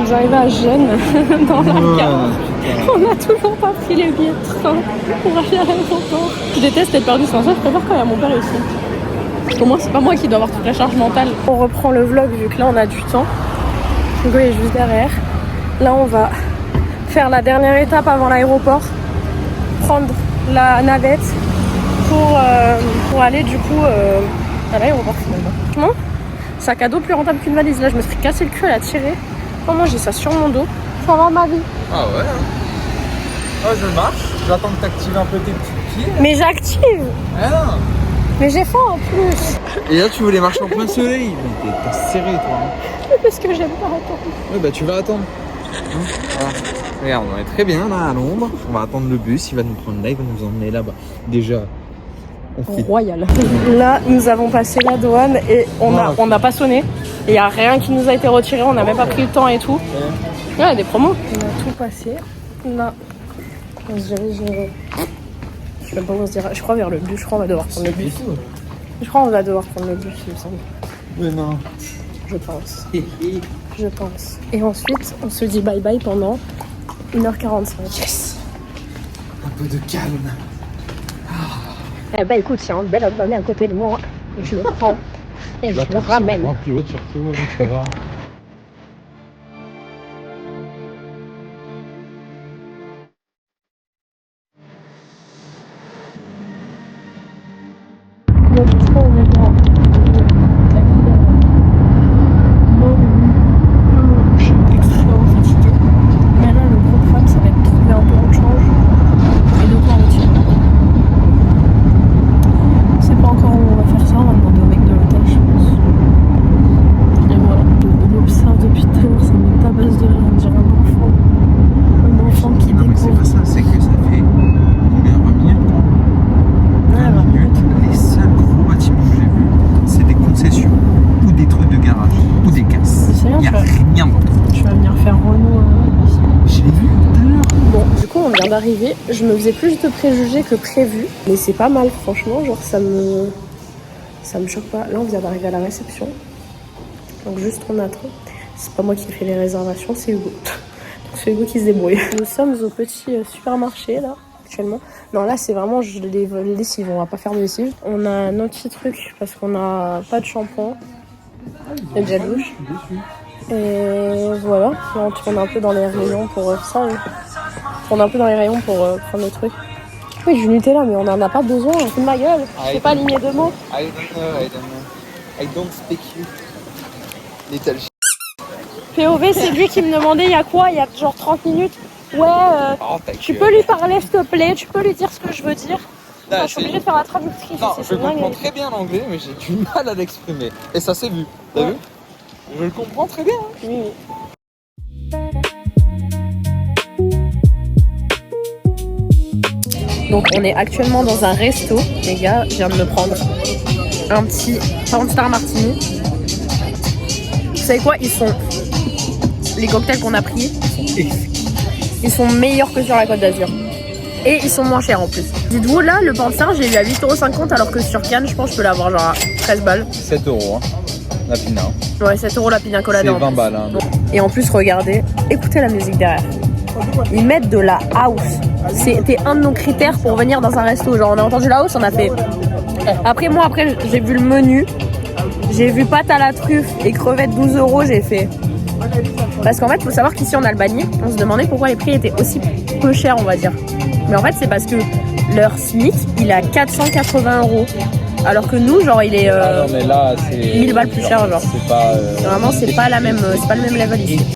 sommes arrivés à Gênes, dans la gare. On n'a toujours pas pris les billets de train pour aller à l'aéroport. Je déteste être perdu sans ça, je préfère quand il y a mon père ici. Parce qu'au moins, c'est pas moi qui dois avoir toute la charge mentale. On reprend le vlog vu que là, on a du temps. Hugo est juste derrière. Là, on va faire la dernière étape avant l'aéroport. Prendre la navette pour aller du coup à l'aéroport finalement. Franchement, sac à dos plus rentable qu'une valise. Là, je me serais cassé le cul à la tirer. Comment j'ai ça sur mon dos. Ça va ma vie. Ah ouais hein. Oh, je marche. J'attends que t'actives un peu tes petits pieds. Mais j'active. Ah non. Mais j'ai faim en plus. Et là, tu voulais marcher en plein soleil. Mais t'es serré, toi. Hein. Parce que j'aime pas attendre. Ouais, bah tu vas attendre. Voilà. Regarde, on est très bien là à l'ombre. On va attendre le bus. Il va nous prendre là. Il va nous emmener là-bas. Déjà. Royal. Là, nous avons passé la douane et on n'a pas sonné. Il n'y a rien qui nous a été retiré. On n'a même pas pris le temps et tout. Il y a des promos. On a tout passé. Là, on se dirige. Je sais même pas où on se dira. Je crois vers le bus. Je crois qu'on va devoir prendre le bus. Je crois qu'on va devoir prendre le bus, il me semble. Mais non. Je pense. Je pense. Et ensuite, on se dit bye bye pendant 1h45. Yes. Un peu de calme. Eh ben écoute, c'est un bel homme à côté de moi. Je le prends et je le ramène. En plus haut surtout, ça va. D'arriver, je me faisais plus de préjugés que prévu, mais c'est pas mal franchement, genre ça me choque pas. Là on vient d'arriver à la réception, donc juste on attend. C'est pas moi qui fais les réservations, c'est Hugo. Donc c'est Hugo qui se débrouille. Nous sommes au petit supermarché là actuellement. Non là c'est vraiment les lessives, on va pas faire de lessive. On a un autre petit truc parce qu'on a pas de shampoing et de gel douche. Et voilà, on tourne un peu dans les rayons pour ça. On est un peu dans les rayons pour prendre le truc. Oui, du Nutella, mais on n'en a pas besoin. C'est de ma gueule. Je sais pas aligner deux mots. I don't know. I don't speak you. Little shit. POV, c'est lui qui me demandait il y a quoi, il y a genre 30 minutes. Ouais, tu peux lui parler s'il te plaît, tu peux lui dire ce que je veux dire. Enfin, je suis obligée de faire la traductrice. Non, je comprends très bien l'anglais, mais j'ai du mal à l'exprimer. Et ça s'est vu, t'as vu? Je le comprends très bien. Hein. Oui. Donc on est actuellement dans un resto, les gars, je viens de me prendre un petit Star Martini. Vous savez quoi, les cocktails qu'on a pris, ils sont meilleurs que sur la Côte d'Azur. Et ils sont moins chers en plus. Dites-vous là, le Panstar, j'ai eu à 8,50€ alors que sur Cannes, je pense que je peux l'avoir genre à 13 balles. 7 € hein, la pina. Ouais, 7€ la pina colada. C'est 20 balles. Hein. Et en plus, regardez, écoutez la musique derrière. Ils mettent de la house. C'était un de nos critères pour venir dans un resto. Genre on a entendu la house, on a fait. Après j'ai vu le menu. J'ai vu pâte à la truffe et crevettes 12€, j'ai fait. Parce qu'en fait, il faut savoir qu'ici en Albanie, on se demandait pourquoi les prix étaient aussi peu chers, on va dire. Mais en fait, c'est parce que leur SMIC, il est à 480€. Alors que nous, genre, il est non, mais là, c'est 1000 balles plus cher, genre. C'est pas. Vraiment, c'est pas le même level ici.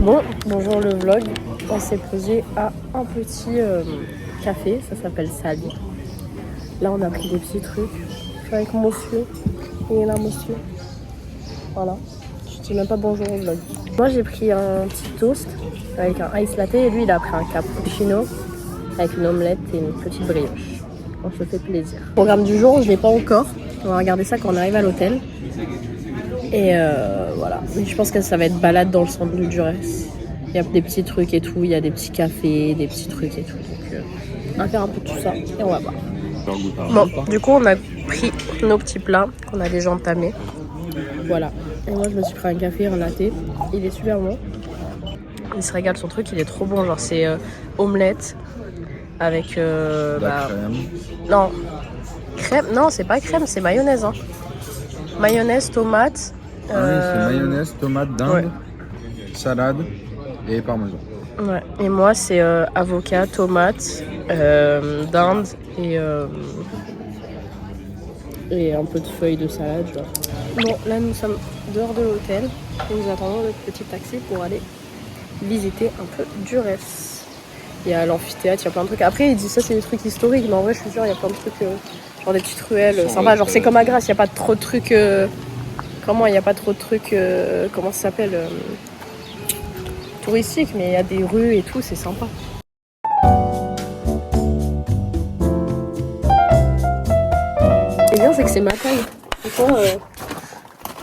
Bon, bonjour le vlog. On s'est posé à un petit café, ça s'appelle Sali. Là on a pris des petits trucs. Je suis avec monsieur. Il est là monsieur. Voilà. Je dis même pas bonjour au vlog. Moi j'ai pris un petit toast avec un ice latte et lui il a pris un cappuccino avec une omelette et une petite brioche. On se fait plaisir. Programme du jour, je l'ai pas encore. On va regarder ça quand on arrive à l'hôtel. Et voilà. Mais je pense que ça va être balade dans le centre de Durès. Il y a des petits trucs et tout, il y a des petits cafés, des petits trucs et tout. Donc on va faire un peu tout ça et on va voir. Bon, du coup on a pris nos petits plats qu'on a déjà entamés. Voilà. Et moi je me suis pris un café, un latte. Il est super bon. Il se régale, son truc, il est trop bon. Genre c'est omelette avec... crème. Non. Crème, non c'est pas crème, c'est mayonnaise. Hein. Mayonnaise, tomate. Oui, c'est mayonnaise, tomate, dinde, ouais. salade et parmesan. Ouais. Et moi c'est avocat, tomate, dinde et un peu de feuilles de salade. Genre. Bon, là nous sommes dehors de l'hôtel. Nous attendons le petit taxi pour aller visiter un peu Durès. Il y a l'amphithéâtre, il y a plein de trucs. Après, il dit ça, c'est des trucs historiques, mais en vrai, je suis sûre, il y a plein de trucs, genre des petites ruelles sympas. Genre, c'est comme à Grasse, il n'y a pas trop de trucs. Comment il n'y a pas trop de trucs. Comment ça s'appelle touristiques, mais il y a des rues et tout, c'est sympa. Ce qui est bien, c'est que c'est ma taille. Et toi,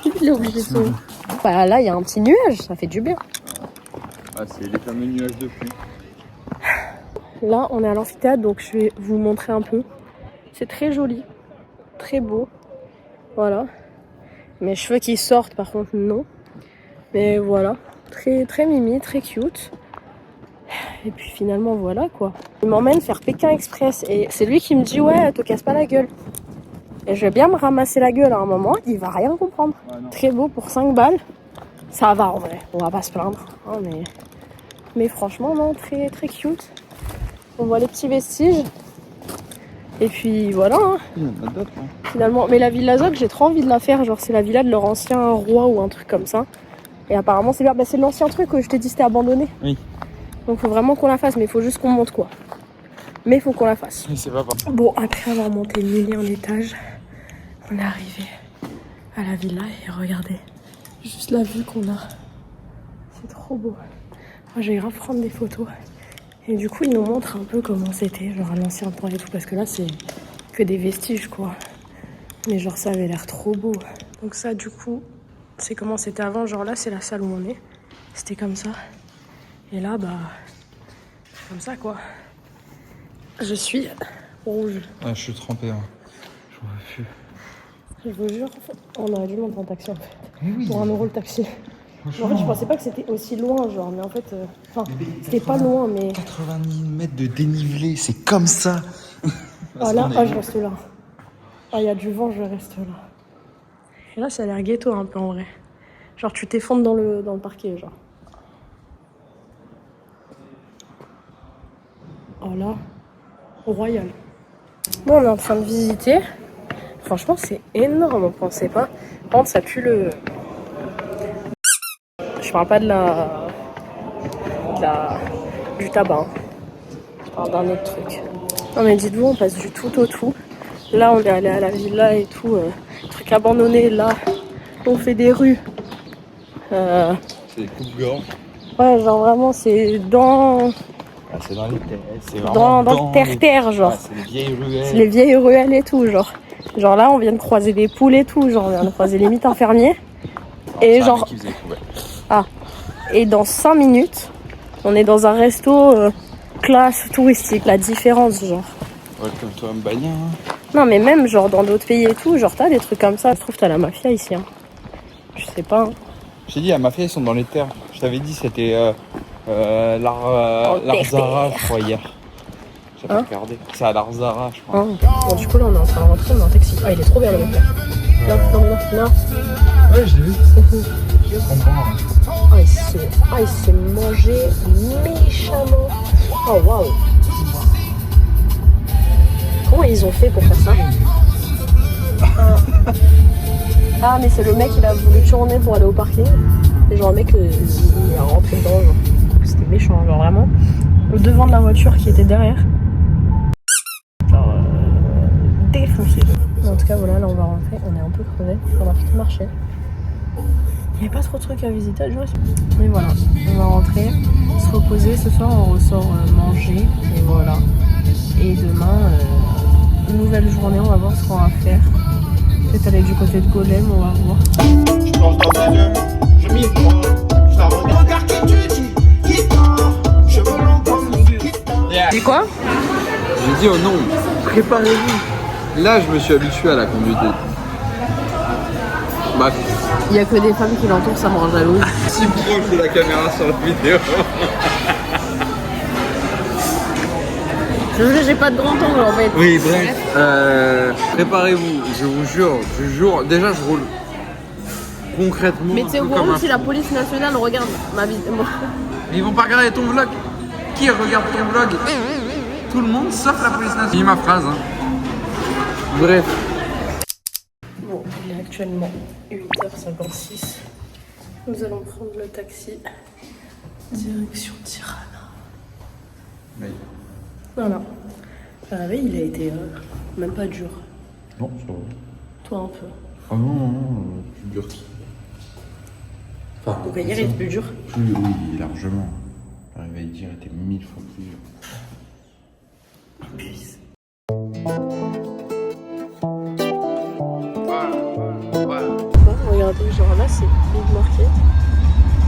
il est obligé de se. Bah là, il y a un petit nuage, ça fait du bien. Ah, c'est les fameux nuages de pluie. Là, on est à l'amphithéâtre, donc je vais vous montrer un peu. C'est très joli, très beau. Voilà. Mes cheveux qui sortent, par contre, non. Mais voilà, très, très mimi, très cute. Et puis finalement, voilà quoi. Il m'emmène faire Pékin Express et c'est lui qui me dit ouais, te casse pas la gueule. Et je vais bien me ramasser la gueule à un moment, il va rien comprendre. Très beau pour 5 balles. Ça va en vrai, on va pas se plaindre. Hein, mais franchement, non, très, très cute. On voit les petits vestiges. Et puis voilà. Hein. Il y en a d'autres. Hein. Finalement. Mais la Villa Zoc, j'ai trop envie de la faire. Genre, c'est la villa de leur ancien roi ou un truc comme ça. Et apparemment, c'est bien. Bah, c'est l'ancien truc que je t'ai dit, c'était abandonné. Oui. Donc, faut vraiment qu'on la fasse. Mais il faut juste qu'on monte quoi. Mais il faut qu'on la fasse. Oui, c'est pas grave. Bon, après avoir monté 1001 étages, on est arrivé à la villa. Et regardez, juste la vue qu'on a. C'est trop beau. Moi, j'ai grave prendre des photos. Et du coup, il nous montre un peu comment c'était, genre à l'ancien temps et tout, parce que là, c'est que des vestiges, quoi. Mais genre, ça avait l'air trop beau. Donc ça, du coup, c'est comment c'était avant. Genre là, c'est la salle où on est. C'était comme ça. Et là, bah, comme ça, quoi. Je suis rouge. Ouais, je suis trempé. Hein. J'en veux plus. Je vous jure, on aurait dû monter en taxi, en fait. Oui. Pour 1 euro le taxi. En fait, je pensais pas que c'était aussi loin, genre, mais en fait, c'était pas loin, mais... 80 000 mètres de dénivelé, c'est comme ça. Ah là, je reste là. Ah, il y a du vent, je reste là. Et là, ça a l'air ghetto un peu en vrai. Genre, tu t'effondres dans le parquet, genre. Oh là, royal. Bon, on est en train de visiter. Franchement, c'est énorme, on pensait pas. Par contre, ça pue le... Je parle pas du tabac. Hein. Je parle d'un autre truc. Non mais dites-vous, on passe du tout au tout. Là, on est allé à la villa et tout. Truc abandonné, là. On fait des rues. C'est des coupes-gorges. Ouais, genre vraiment, c'est dans... Ah, c'est dans les terres. C'est vraiment dans le terre, genre. Ah, c'est les vieilles ruelles. C'est les vieilles ruelles et tout, genre. Genre là, on vient de croiser des poules et tout. Genre, on vient de croiser limite un fermier. Et genre... Ah, et dans 5 minutes, on est dans un resto classe touristique, la différence, genre. Ouais, comme toi, Mbagna. Hein. Non, mais même, genre, dans d'autres pays et tout, genre, t'as des trucs comme ça. Je trouve que t'as la mafia ici, hein. Je sais pas. Hein. Je t'ai dit, la mafia, ils sont dans les terres. Je t'avais dit, c'était l'Arzara, je crois, hier. J'avais regardé. C'est à l'Arzara, je crois. Bon, du coup, là, on est en train de rentrer dans un taxi. Ah, il est trop bien, le mec. Non. Ouais, je l'ai vu. Je comprends. Ah, il s'est mangé méchamment. Oh, waouh. Comment ils ont fait pour faire ça? Ah, mais c'est le mec, il a voulu tourner pour aller au parking. Et genre, le mec, il est rentré dedans. Genre. C'était méchant, genre vraiment. Le devant de la voiture qui était derrière. Genre, défoncé. En tout cas, voilà, là, on va rentrer. On est un peu crevé. On a plutôt marché. Il n'y a pas trop de trucs à visiter, je vois. Mais voilà, on va rentrer, se reposer. Ce soir, on ressort manger. Et voilà. Et demain, nouvelle journée, on va voir ce qu'on va faire. Peut-être aller du côté de Golem, on va voir. Je plonge dans ses yeux, je m'y vois. Je la regarde qui tu dis, guitare, cheveux longs comme une guitare. Dis quoi? J'ai dit oh non, préparez-vous. Là, je me suis habitué à la conduite. Bref. Il y a que des femmes qui l'entourent, ça me rend jalouse. Si proche de la caméra sur la vidéo. J'ai pas de grand angle en fait. Oui, bref. Préparez-vous, je vous jure. Déjà, je roule concrètement. Mais tu sais, au courant si la police nationale regarde ma vidéo. Ils vont pas regarder ton vlog. Qui regarde ton vlog? Tout le monde sauf la police nationale. Dis ma phrase. Hein. Bref. Bon, il est actuellement 8h56. Nous allons prendre le taxi. Direction Tirana. Oui. Voilà. Le réveil, il a été même pas dur. Non, ça va. Toi, un peu. Ah non, plus dur. Enfin, Donc, hier, il était plus dur. Oui, largement. Le réveil d'hier était 1000 fois plus dur. Puisse. Regardez, genre là, c'est Big Market.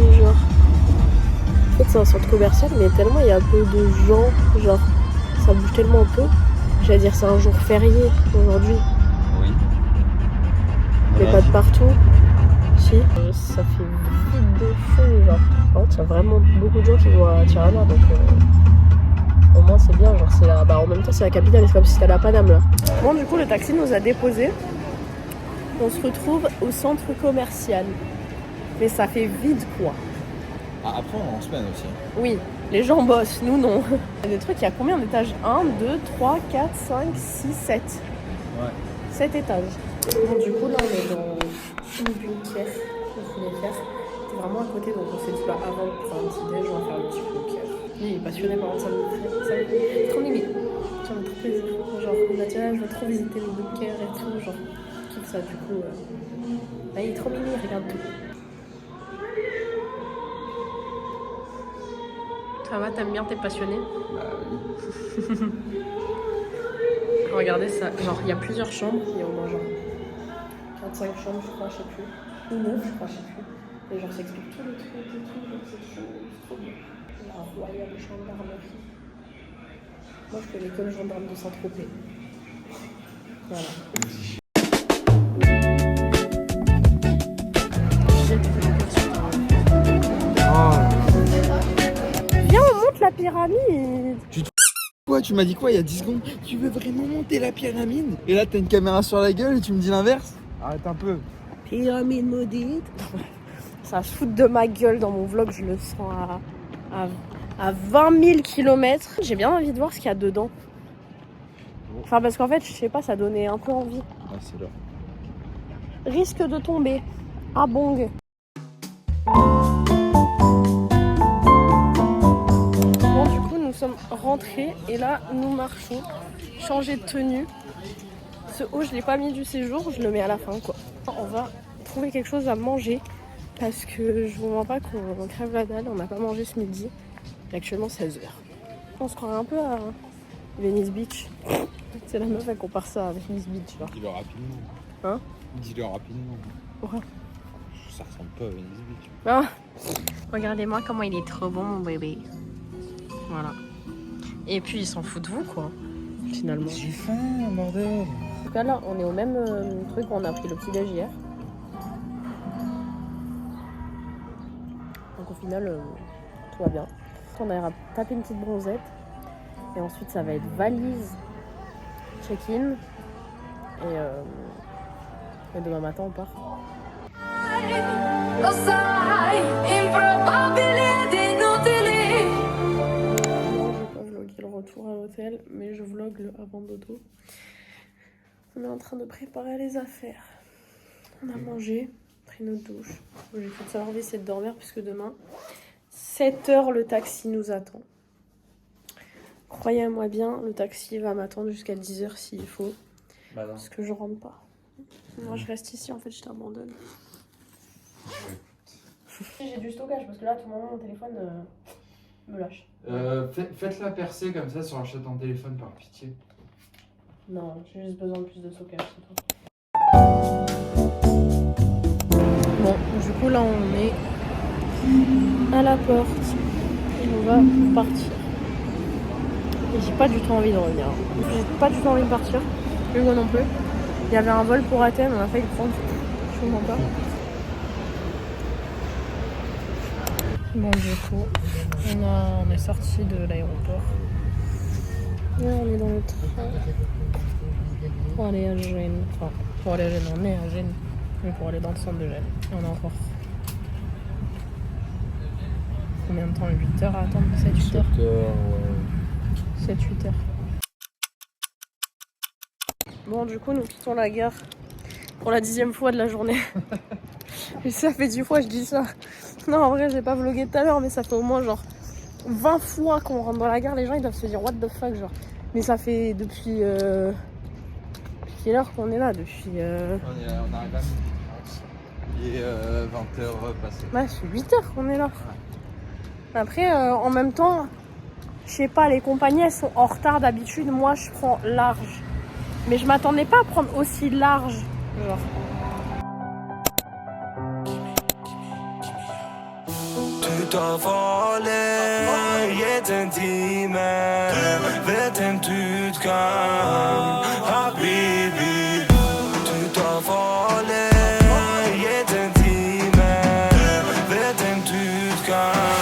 Et genre... En fait, c'est un centre commercial, mais tellement il y a peu de gens, genre, ça bouge tellement peu. J'allais dire, c'est un jour férié aujourd'hui. Oui. Mais pas de partout. Si. Ça fait vide de fou, genre. Par contre, il y a vraiment beaucoup de gens qui vont à Tirana, donc au moins c'est bien, genre c'est la... Bah en même temps c'est la capitale, c'est comme si c'était à la Paname là. Bon du coup le taxi nous a déposés. On se retrouve au centre commercial. Mais ça fait vide quoi. Ah, après on est en semaine aussi. Oui, les gens bossent, nous non. Il y a des trucs, il y a combien d'étages? 1, 2, 3, 4, 5, 6, 7. Ouais. 7 étages. Bon du coup là on est dans une bunker qu'on voulait faire. C'était vraiment à côté donc on s'est dit bah avant de prendre un petit déj on va faire le petit bunker. Lui il est passionné par ça me trop mimi. Ça me fait trop plaisir. Genre on a dit ah, je veux trop visiter le bunker et tout, genre je kiffe ça du coup. Ah, il est trop mimi, il regarde tout. Ça va, t'aimes bien, t'es passionné? Bah oui. Regardez ça, genre il y a plusieurs chambres, il y a au moins genre 4-5 chambres je crois, je sais plus. Ou 9 je crois, je sais plus. Et genre ça explique tout le truc et tout, donc c'est trop bien. La royale gendarmerie. Moi je connais que le gendarme de Saint-Tropez. Voilà. Viens on monte la pyramide. Quoi, tu m'as dit quoi il y a 10 secondes? Tu veux vraiment monter la pyramide? Et là t'as une caméra sur la gueule et tu me dis l'inverse? Arrête un peu. Pyramide maudite. Ça va se foutre de ma gueule dans mon vlog, je le sens à 20 000 km. J'ai bien envie de voir ce qu'il y a dedans. Enfin parce qu'en fait, je sais pas, ça donnait un peu envie. Ah c'est là. Risque de tomber. Ah bong. Bon du coup nous sommes rentrés et là nous marchons. Changer de tenue. Ce haut je l'ai pas mis du séjour, je le mets à la fin quoi. On va trouver quelque chose à manger parce que je vous mens pas qu'on crève la dalle, on n'a pas mangé ce midi. Il est actuellement 16h. On se croirait un peu à Venice Beach. C'est la meuf elle compare ça à Venice Beach. Genre. Dis-le rapidement. Hein? Dis-le rapidement. Ouais. Ça ressemble pas à Venice Beach. Ah. Regardez-moi comment il est trop bon mon bébé. Voilà. Et puis il s'en fout de vous quoi, finalement. J'ai faim, bordel. En tout cas là on est au même truc où on a pris le petit déj hier. Donc au final tout va bien. On ira taper une petite bronzette. Et ensuite ça va être valise, check-in. Et demain matin on part. Non, je vais pas vlogger le retour à l'hôtel, mais je vlog le avant dodo. On est en train de préparer les affaires. On a mangé, pris notre douche. J'ai fait de savoir c'est de dormir puisque demain, 7h, le taxi nous attend. Croyez-moi bien, le taxi va m'attendre jusqu'à 10h s'il faut. Bah non. Parce que je rentre pas. Moi je reste ici, en fait je t'abandonne. J'ai du stockage parce que là, à tout moment, mon téléphone me lâche. Faites-la percer comme ça sur l'achat en téléphone par pitié. Non, j'ai juste besoin de plus de stockage, c'est tout. coup là on est à la porte et on va partir. Et j'ai pas du tout envie de revenir. J'ai pas du tout envie de partir. Hugo non plus. Il y avait un vol pour Athènes, on a failli le prendre. Je vous mens pas. Bon du coup, on est sorti de l'aéroport. Et on est dans le train pour aller à Gênes. Enfin, pour aller à Gênes, on est à Gênes. Mais pour aller dans le centre de Gênes. Et on a encore combien de temps? 8 heures à attendre? 7-8 heures? 7-8 heures. Bon du coup nous quittons la gare pour la 10e fois de la journée. Et ça fait 10 fois je dis ça. Non en vrai j'ai pas vlogué tout à l'heure mais ça fait au moins genre 20 fois qu'on rentre dans la gare, les gens ils doivent se dire what the fuck genre. Mais ça fait depuis quelle heure qu'on est là? Depuis On arrive à midi. Il est 20h passé. Ouais, c'est 8 heures qu'on est là. Ouais. Après en même temps, je sais pas, les compagnies elles sont en retard d'habitude, moi je prends large. Mais je m'attendais pas à prendre aussi large, genre. Utav alle yetendimer Vetem tutkam Habibi Utav alle yetendimer Vetem tutkam